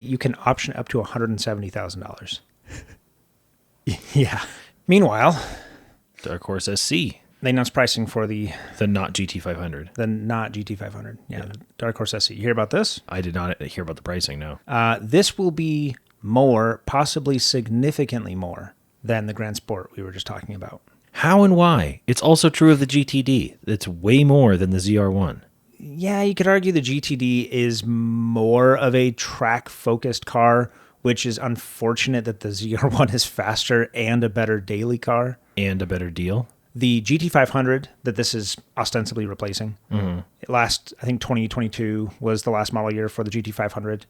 You can option up to $170,000. Yeah. Meanwhile, Dark Horse SC, they announced pricing for the not GT500. not GT500. Yeah, the Dark Horse SE. You hear about this? I did not hear about the pricing, no. This will be more, possibly significantly more, than the Grand Sport we were just talking about. How and why? It's also true of the GTD. It's way more than the ZR1. Yeah, you could argue the GTD is more of a track-focused car, which is unfortunate that the ZR1 is faster and a better daily car. And a better deal. The GT500 that this is ostensibly replacing, it last, I think 2022 was the last model year for the GT500.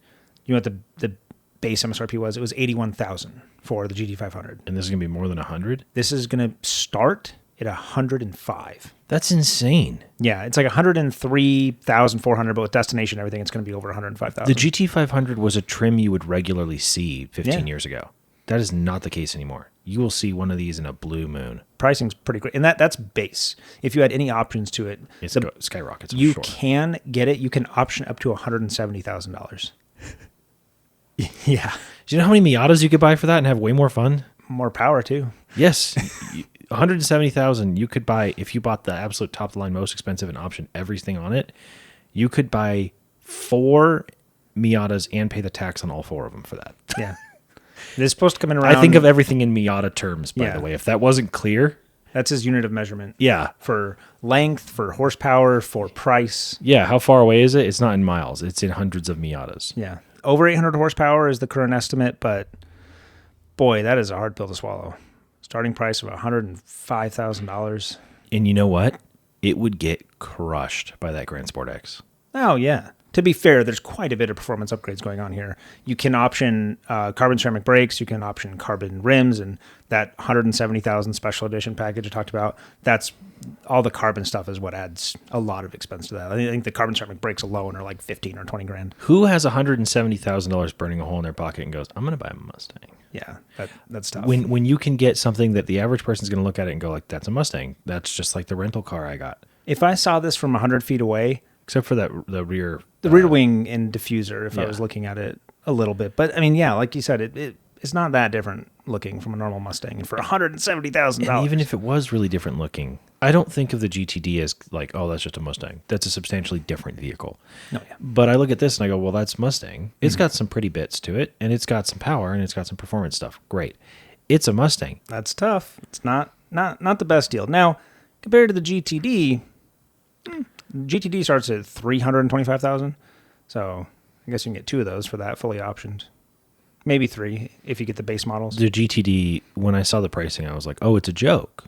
You know what the base MSRP was? It was $81,000 for the GT500. And this is going to be more than 100? This is going to start at 105. That's insane. Yeah, it's like 103,400, but with destination and everything, it's going to be over 105,000. The GT500 was a trim you would regularly see 15 Yeah. years ago. That is not the case anymore. You will see one of these in a blue moon. Pricing's pretty great, and that's base. If you had any options to it, It skyrockets. you for sure. can get it. You can option up to $170,000. Yeah, Do you know how many Miatas you could buy for that and have way more fun? more power too. Yes. 170,000 you could buy if you bought the absolute top of the line most expensive and option everything on it. You could buy 4 Miatas and pay the tax on all 4 of them for that. Yeah, this is supposed to come in around. I think of everything in Miata terms, by Yeah. the way. If that wasn't clear, that's his unit of measurement. yeah. For length, for horsepower, for price. Yeah, how far away is it? It's not in miles. It's in hundreds of Miatas. Yeah, over 800 horsepower is the current estimate, but boy, that is a hard pill to swallow. Starting price of $105,000. And you know what? It would get crushed by that Grand Sport X. Oh, yeah. To be fair, there's quite a bit of performance upgrades going on here. You can option carbon ceramic brakes, you can option carbon rims, and that 170,000 special edition package I talked about, that's all the carbon stuff is what adds a lot of expense to that. I think the carbon ceramic brakes alone are like 15 or 20 grand. Who has $170,000 burning a hole in their pocket and goes, I'm going to buy a Mustang? Yeah, that's tough. When you can get something that the average person's going to look at it and go like, that's a Mustang. That's just like the rental car I got. If I saw this from 100 feet away, Except for the rear. the rear wing and diffuser, if I yeah. was looking at it a little bit. But I mean, yeah, like you said, it's not that different looking from a normal Mustang. And for $170,000. And even if it was really different looking, I don't think of the GTD as like, oh, that's just a Mustang. That's a substantially different vehicle. No, yeah. But I look at this and I go, well, that's Mustang. It's got some pretty bits to it, and it's got some power, and it's got some performance stuff. Great. It's a Mustang. That's tough. It's not the best deal. Now, compared to the GTD, GTD starts at $325,000. So I guess you can get 2 of those for that, fully optioned. Maybe 3 if you get the base models. The GTD, when I saw the pricing, I was like, oh, it's a joke.